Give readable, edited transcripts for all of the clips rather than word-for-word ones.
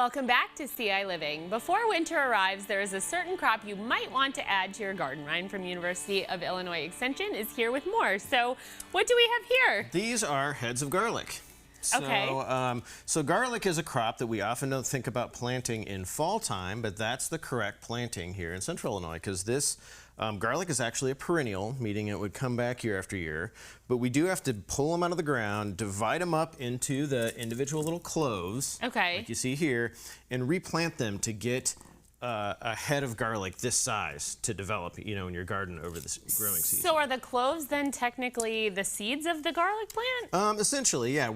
Welcome back to ciLiving. Before winter arrives, there is a certain crop you might want to add to your garden. Ryan from University of Illinois Extension is here with more. So what do we have here? These are heads of garlic. So garlic is a crop that we often don't think about planting in fall time, but that's the correct planting here in Central Illinois, because this garlic is actually a perennial, meaning it would come back year after year. But we do have to pull them out of the ground, divide them up into the individual little cloves, like you see here, and replant them to get a head of garlic this size to develop, in your garden over this growing season. So are the cloves then technically the seeds of the garlic plant? Essentially, yeah.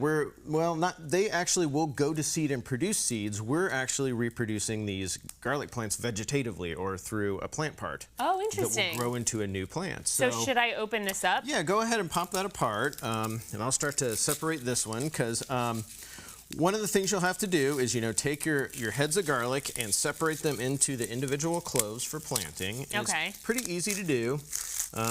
They actually will go to seed and produce seeds. We're actually reproducing these garlic plants vegetatively or through a plant part. Oh, interesting. That will grow into a new plant. So should I open this up? Yeah, go ahead and pop that apart. And I'll start to separate this one because one of the things you'll have to do is, take your heads of garlic and separate them into the individual cloves for planting. And it's pretty easy to do.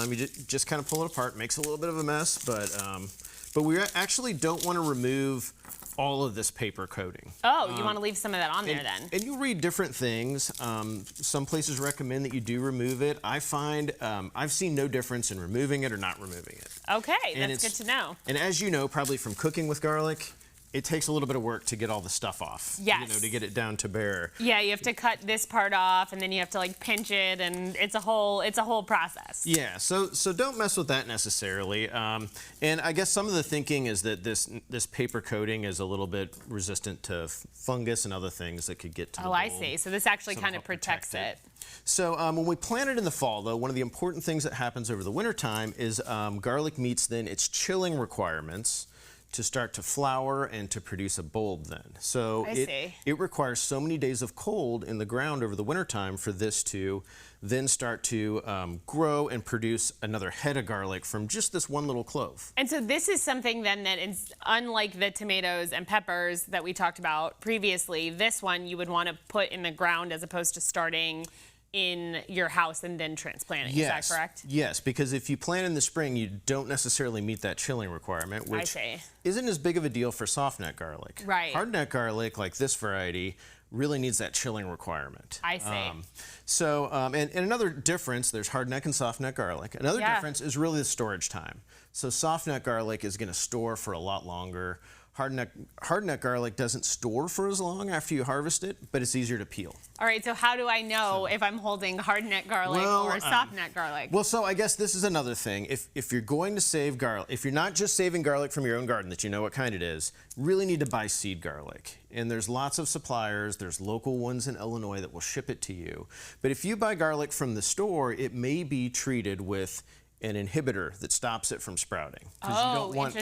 You just kind of pull it apart. Makes a little bit of a mess, but we actually don't want to remove all of this paper coating. Oh, you want to leave some of that on there then? And you'll read different things. Some places recommend that you do remove it. I find I've seen no difference in removing it or not removing it. Okay, that's good to know. And as you know, probably from cooking with garlic, it takes a little bit of work to get all the stuff off. Yes. To get it down to bare. Yeah, you have to cut this part off, and then you have to pinch it, and it's a whole process. Yeah. So don't mess with that necessarily. And I guess some of the thinking is that this paper coating is a little bit resistant to fungus and other things that could get to the bulb. I see. So this actually kind of protects it. So when we plant it in the fall, though, one of the important things that happens over the winter time is garlic meets then its chilling requirements to start to flower and to produce a bulb then. So it requires so many days of cold in the ground over the wintertime for this to then start to grow and produce another head of garlic from just this one little clove. And so this is something then that is unlike the tomatoes and peppers that we talked about previously. This one you would want to put in the ground as opposed to starting in your house and then transplanting. Is that correct? Yes, because if you plant in the spring, you don't necessarily meet that chilling requirement, which isn't as big of a deal for soft-neck garlic. Right. Hard-neck garlic, like this variety, really needs that chilling requirement. I see. And another difference, there's hard-neck and soft-neck garlic. Another difference is really the storage time. So soft-neck garlic is going to store for a lot longer. Hard-neck garlic doesn't store for as long after you harvest it, but it's easier to peel. All right, so how do I know if I'm holding hard-neck garlic or soft-neck garlic? Well, so I guess this is another thing. If you're going to save garlic, if you're not just saving garlic from your own garden that you know what kind it is, really need to buy seed garlic. And there's lots of suppliers. There's local ones in Illinois that will ship it to you. But if you buy garlic from the store, it may be treated with an inhibitor that stops it from sprouting. Because you don't want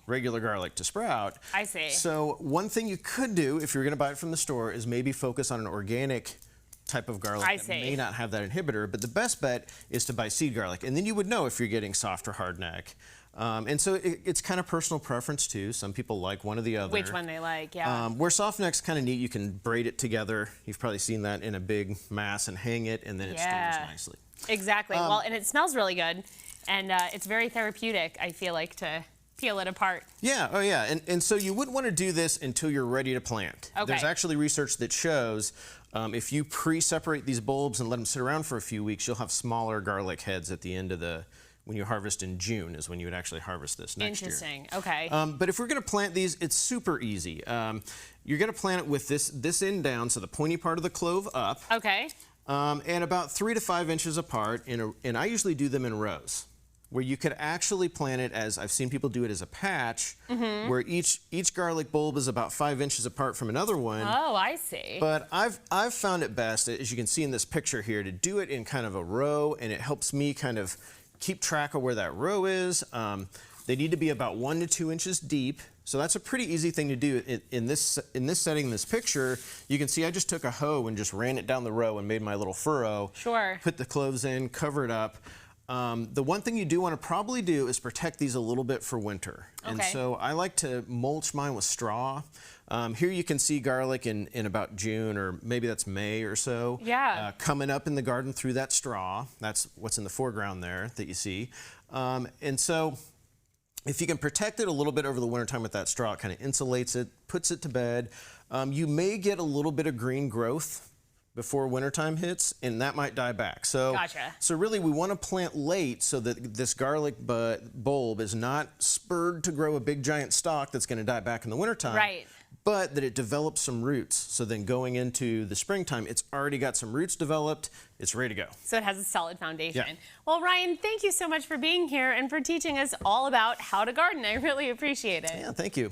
regular garlic to sprout. I see. So one thing you could do if you're going to buy it from the store is maybe focus on an organic type of garlic that may not have that inhibitor. But the best bet is to buy seed garlic. And then you would know if you're getting soft or hard neck. And so it's kind of personal preference too. Some people like one or the other. Which one they like, yeah. Where soft neck's kind of neat, you can braid it together. You've probably seen that in a big mass and hang it, and then it stores nicely. Exactly. Well, and it smells really good, and it's very therapeutic, I feel like, to peel it apart. Yeah, oh yeah, and so you wouldn't want to do this until you're ready to plant. There's actually research that shows if you pre-separate these bulbs and let them sit around for a few weeks, you'll have smaller garlic heads at the end of when you harvest in June is when you would actually harvest this next year. Interesting, okay. But if we're going to plant these, it's super easy. You're going to plant it with this end down, so the pointy part of the clove up. Okay. And about 3 to 5 inches apart, and I usually do them in rows, where you could actually plant it as, I've seen people do it as a patch, where each garlic bulb is about 5 inches apart from another one. Oh, I see. But I've found it best, as you can see in this picture here, to do it in kind of a row, and it helps me kind of keep track of where that row is. They need to be about 1 to 2 inches deep. So that's a pretty easy thing to do. In this setting, in this picture, you can see I just took a hoe and just ran it down the row and made my little furrow. Sure. Put the cloves in, cover it up. The one thing you do want to probably do is protect these a little bit for winter. Okay. And so I like to mulch mine with straw. Here you can see garlic in about June, or maybe that's May or so. Yeah. Coming up in the garden through that straw. That's what's in the foreground there that you see. And so if you can protect it a little bit over the wintertime with that straw, it kind of insulates it, puts it to bed. you may get a little bit of green growth before wintertime hits, and that might die back. So, Gotcha. So really we want to plant late so that this garlic bulb is not spurred to grow a big giant stalk that's going to die back in the wintertime. Right. But that it develops some roots. So then going into the springtime, it's already got some roots developed. It's ready to go. So it has a solid foundation. Yeah. Well, Ryan, thank you so much for being here and for teaching us all about how to garden. I really appreciate it. Yeah, thank you.